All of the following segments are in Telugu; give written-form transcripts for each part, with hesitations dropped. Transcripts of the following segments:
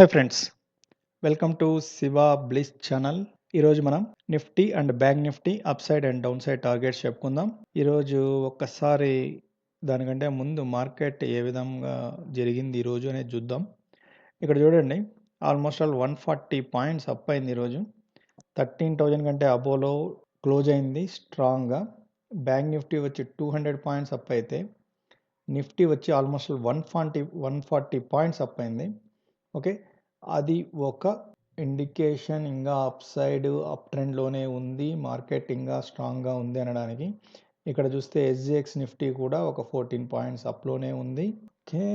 Hi friends, welcome to Shiva bliss channel. ఈరోజు మనం Nifty and bank Nifty up side and down side targets చెప్పుకుందాం. ఈరోజు ఒక్కసారి దానికంటే ముందు మార్కెట్ ఏ విధంగా జరిగింది ఈరోజు అనేది చూద్దాం. ఇక్కడ చూడండి, ఆల్మోస్ట్ ఆల్ 140 పాయింట్స్ అప్ అయింది ఈరోజు. 13,000 కంటే అబోలో క్లోజ్ అయింది స్ట్రాంగ్గా. బ్యాంక్ నిఫ్టీ వచ్చి 200 పాయింట్స్ అప్ అయితే నిఫ్టీ వచ్చి ఆల్మోస్ట్ 140 పాయింట్స్ అప్ అయింది. ఓకే, అది ఒక ఇండికేషన్ ఇంకా అప్ సైడ్ అప్ ట్రెండ్లోనే ఉంది, మార్కెట్ ఇంకా స్ట్రాంగ్గా ఉంది అనడానికి. ఇక్కడ చూస్తే ఎస్జిఎక్స్ నిఫ్టీ కూడా ఒక 14 పాయింట్స్ అప్లోనే ఉంది. ఓకే,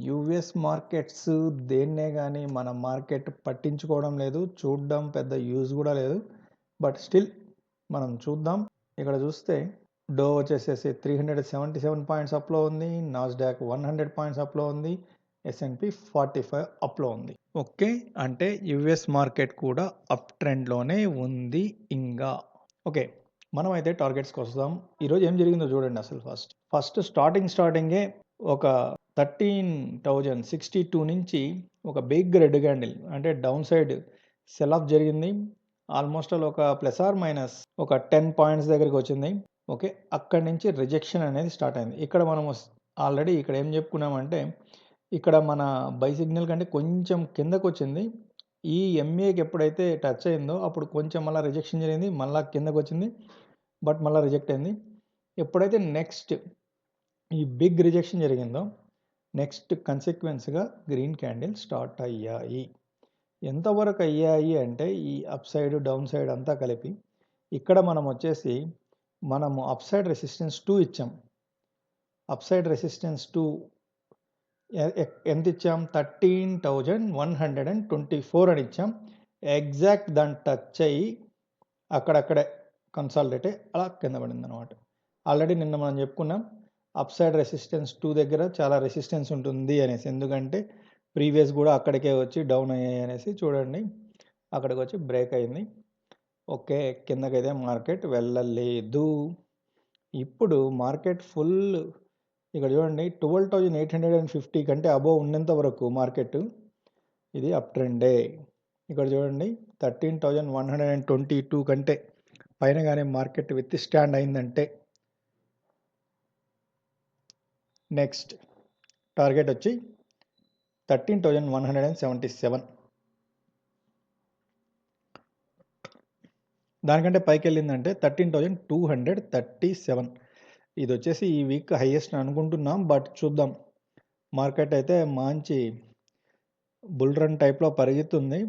యుఎస్ మార్కెట్స్ దేన్నే కానీ మన మార్కెట్ పట్టించుకోవడం లేదు, చూడడం పెద్ద యూజ్ కూడా లేదు. బట్ స్టిల్ మనం చూద్దాం. ఇక్కడ చూస్తే డో వచ్చేసేసి 377 పాయింట్స్ అప్లో ఉంది, నాస్డాక్ 100 పాయింట్స్ అప్లో ఉంది, S&P 45 అప్లో ఉంది. ఓకే, అంటే యుఎస్ మార్కెట్ కూడా అప్ ట్రెండ్లోనే ఉంది ఇంకా. ఓకే, మనం అయితే టార్గెట్స్కి వస్తాం. ఈరోజు ఏం జరిగిందో చూడండి. అసలు ఫస్ట్ స్టార్టింగే ఒక 13,062 నుంచి ఒక బిగ్ రెడ్ క్యాండిల్ అంటే డౌన్ సైడ్ సెల్ ఆఫ్ జరిగింది. ఆల్మోస్ట్ ఒక ప్లస్ ఆర్ మైనస్ ఒక 10 పాయింట్స్ దగ్గరికి వచ్చింది. ఓకే, అక్కడి నుంచి రిజెక్షన్ అనేది స్టార్ట్ అయింది. ఇక్కడ మనం ఆల్రెడీ ఇక్కడ ఏం చెప్పుకున్నామంటే, ఇక్కడ మన బై సిగ్నల్ కంటే కొంచెం కిందకు వచ్చింది. ఈ ఎంఏకి ఎప్పుడైతే టచ్ అయిందో అప్పుడు కొంచెం మళ్ళీ రిజెక్షన్ జరిగింది, మళ్ళీ కిందకు వచ్చింది, బట్ మళ్ళీ రిజెక్ట్ అయింది. ఎప్పుడైతే నెక్స్ట్ ఈ బిగ్ రిజెక్షన్ జరిగిందో నెక్స్ట్ కన్సిక్వెన్స్గా గ్రీన్ క్యాండిల్ స్టార్ట్ అయ్యాయి. ఎంతవరకు అయ్యాయి అంటే ఈ అప్ సైడ్ డౌన్ సైడ్ అంతా కలిపి ఇక్కడ మనము అప్ సైడ్ రెసిస్టెన్స్ 2 ఇచ్చాం. అప్ సైడ్ రెసిస్టెన్స్ 2 ఎంత ఇచ్చాం? 13,124 అని ఇచ్చాం. ఎగ్జాక్ట్ దాన్ని టచ్ అయ్యి అక్కడక్కడే కన్సాలిడేట్ అలా కింద పడింది అనమాట. ఆల్రెడీ నిన్న మనం చెప్పుకున్నాం అప్ సైడ్ రెసిస్టెన్స్ 2 దగ్గర చాలా రెసిస్టెన్స్ ఉంటుంది అనేసి. ఎందుకంటే ప్రీవియస్ కూడా అక్కడికే వచ్చి డౌన్ అయ్యాయి అనేసి. చూడండి, అక్కడికి వచ్చి బ్రేక్ అయింది. ఓకే, కిందకైతే మార్కెట్ వెళ్ళలేదు. ఇప్పుడు మార్కెట్ ఫుల్ ఇక్కడ చూడండి, 12,850 కంటే అబోవ్ ఉన్నంత వరకు మార్కెట్ ఇది అప్ ట్రెండే. ఇక్కడ చూడండి, 13,122 కంటే పైన కానీ మార్కెట్ విత్ స్టాండ్ అయిందంటే నెక్స్ట్ టార్గెట్ వచ్చి 13,177. దానికంటే పైకి వెళ్ళిందంటే 13,237. ఇది వచ్చేసి ఈ వీక్ హైయెస్ట్ అనుకుంటున్నాం, బట్ చూద్దాం. మార్కెట్ అయితే మంచి బుల్ రన్ టైప్లో పరిగెత్తుంది.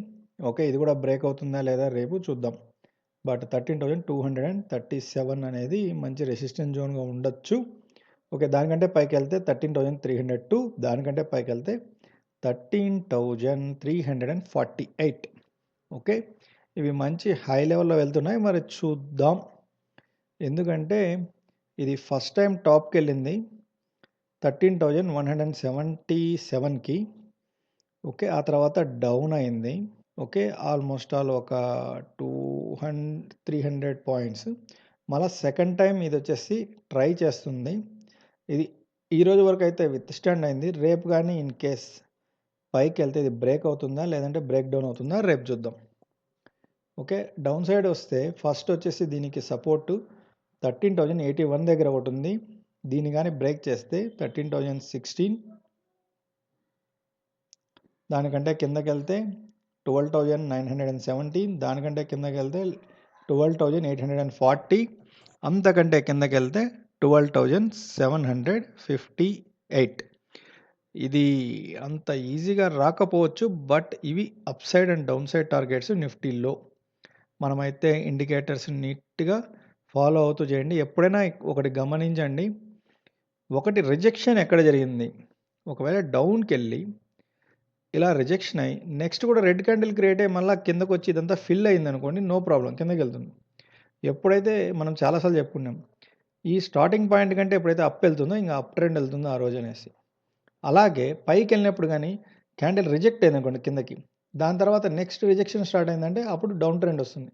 ఓకే, ఇది కూడా బ్రేక్ అవుతుందా లేదా రేపు చూద్దాం. బట్ 13,237 అనేది మంచి రెసిస్టెన్స్ జోన్గా ఉండొచ్చు. ఓకే, దానికంటే పైకి వెళ్తే 13,302, దానికంటే పైకి వెళ్తే 13,348. ఓకే, ఇవి మంచి హై లెవెల్లో వెళ్తున్నాయి. మరి చూద్దాం, ఎందుకంటే ఇది ఫస్ట్ టైం టాప్కి వెళ్ళింది 13,177కి. ఓకే, ఆ తర్వాత డౌన్ అయింది. ఓకే, ఆల్మోస్ట్ ఆల్ ఒక 300 పాయింట్స్. మళ్ళీ సెకండ్ టైం ఇది వచ్చేసి ట్రై చేస్తుంది. ఇది ఈరోజు వరకు అయితే విత్ స్టాండ్ అయింది. రేపు కానీ ఇన్ కేస్ పైకి వెళ్తే ఇది బ్రేక్ అవుతుందా లేదంటే బ్రేక్ డౌన్ అవుతుందా రేపు చూద్దాం. ఓకే, డౌన్ సైడ్ వస్తే ఫస్ట్ వచ్చేసి దీనికి సపోర్టు 13,081 దగ్గర ఒకటి ఉంది. దీన్ని కానీ బ్రేక్ చేస్తే 13,016, దానికంటే కిందకి వెళ్తే 12,917, దానికంటే కిందకి వెళ్తే 12,840, అంతకంటే కిందకి వెళ్తే 12,758. ఇది అంత ఈజీగా రాకపోవచ్చు, బట్ ఇవి up side and down side targets నిఫ్టీలో. మనమైతే ఇండికేటర్స్ నీట్గా ఫాలో అవుతూ చేయండి. ఎప్పుడైనా ఒకటి గమనించండి, ఒకటి రిజెక్షన్ ఎక్కడ జరిగింది, ఒకవేళ డౌన్కి వెళ్ళి ఇలా రిజెక్షన్ అయ్యి నెక్స్ట్ కూడా రెడ్ క్యాండిల్ క్రియేట్ అయ్యి మళ్ళీ కిందకు వచ్చి ఇదంతా ఫిల్ అయింది అనుకోండి, నో ప్రాబ్లం, కిందకి వెళ్తుంది. ఎప్పుడైతే మనం చాలాసార్లు చెప్పుకున్నాం ఈ స్టార్టింగ్ పాయింట్ కంటే ఎప్పుడైతే అప్ వెళ్తుందో ఇంకా అప్ ట్రెండ్ వెళ్తుందో ఆ రోజు అనేసి. అలాగే పైకి వెళ్ళినప్పుడు కానీ క్యాండిల్ రిజెక్ట్ అయింది అనుకోండి కిందకి, దాని తర్వాత నెక్స్ట్ రిజెక్షన్ స్టార్ట్ అయిందంటే అప్పుడు డౌన్ ట్రెండ్ వస్తుంది.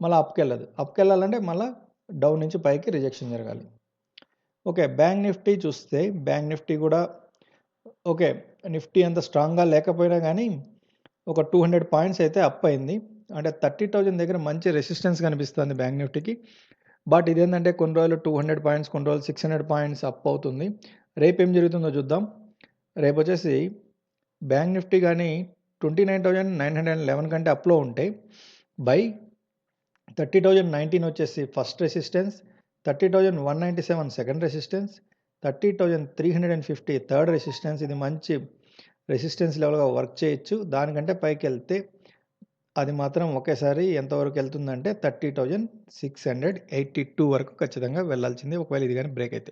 మళ్ళీ అప్కి వెళ్ళదు. అప్కి వెళ్ళాలంటే మళ్ళీ డౌన్ నుంచి పైకి రిజెక్షన్ జరగాలి. ఓకే, బ్యాంక్ నిఫ్టీ చూస్తే బ్యాంక్ నిఫ్టీ కూడా ఓకే, నిఫ్టీ అంత స్ట్రాంగ్గా లేకపోయినా కానీ ఒక 200 పాయింట్స్ అయితే అప్ అయింది. అంటే 30,000 దగ్గర మంచి రెసిస్టెన్స్ కనిపిస్తుంది బ్యాంక్ నిఫ్టీకి. బట్ ఇదేంటంటే కొన్ని రోజులు 200 పాయింట్స్, కొన్ని రోజులు 600 పాయింట్స్ అప్ అవుతుంది. రేపేం జరుగుతుందో చూద్దాం. రేపొచ్చేసి బ్యాంక్ నిఫ్టీ గానీ 29,911 కంటే అప్‌లో ఉంటే బై 30,019 వచ్చేసి first resistance, 30,197 second resistance, 30,350 third resistance. ఇది మంచి రెసిస్టెన్స్ లెవెల్‌గా వర్క్ చేయొచ్చు. దానికంటే పైకెళ్తే అది మాత్రం ఒకేసారి ఎంతవరకు వెళ్తుందంటే 30,682 వరకు ఖచ్చితంగా వెళ్ళాల్సిందే ఒకవేళ ఇది గాని బ్రేక్ అయితే.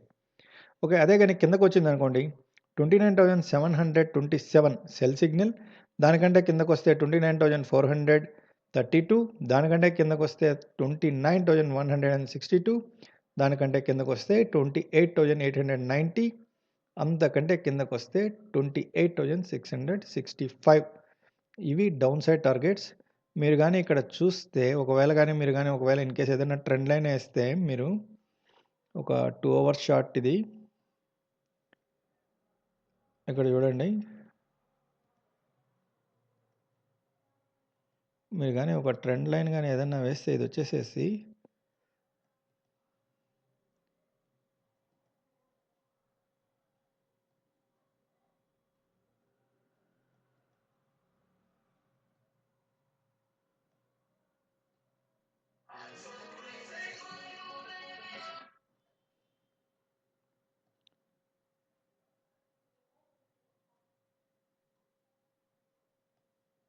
ఓకే. అదే గాని కిందకొచ్చిందనుకోండి 29,727 సెల్ సిగ్నల్, దానికంటే కిందకొస్తే 29,432, దానికంటే కిందకొస్తే 29,162, దానికంటే కిందకొస్తే 28,890, అంతకంటే కిందకొస్తే 28,665. ఇవి డౌన్ సైడ్ టార్గెట్స్. మీరు గాని ఇక్కడ చూస్తే మీరు గాని ఒకవేళ ఇన్ కేస్ ఏదైనా ట్రెండ్ లైన్ ఏస్తే మీరు ఒక 2 అవర్స్ షార్ట్ ఇది. ఇక్కడ చూడండి. మీరు గాని ఒక ట్రెండ్ లైన్ గాని ఏదన్నా వేస్తే ఇదొచ్చేసేసి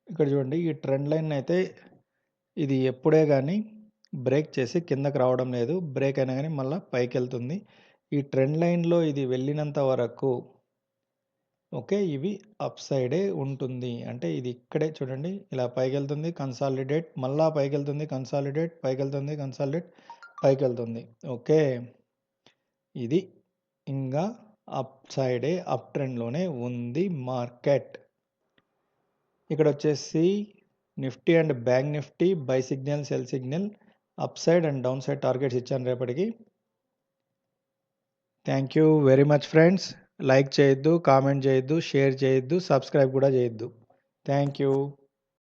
ఇక్కడ చూడండి. ఈ ట్రెండ్ లైన్ అయితే ఇది ఎప్పుడే గాని బ్రేక్ చేసి కిందకి రావడం లేదు. బ్రేక్ అయినా గాని మళ్ళా పైకెళ్తుంది. ఈ ట్రెండ్ లైన్‌లో ఇది వెళ్ళినంత వరకు ఓకే. ఇవి అప్ సైడే ఉంటుంది. అంటే ఇది ఇక్కడే చూడండి. ఇలా పైకెళ్తుంది, కన్సాలిడేట్, మళ్ళా పైకెళ్తుంది, కన్సాలిడేట్, పైకెళ్తుంది, కన్సాలిడేట్, పైకెళ్తుంది. ఓకే. ఇది ఇంగా అప్ సైడే, అప్ ట్రెండ్‌లోనే ఉంది మార్కెట్. ఇక్కడొచ్చేసి Nifty and bank Nifty buy signal, sell signal, up side and down side targets ఇచ్చాను రేపటికి. Thank you very much friends. Like చేయొద్దు, కామెంట్ చేయొద్దు, షేర్ చేయొద్దు, సబ్స్క్రైబ్ కూడా చేయొద్దు. Thank you.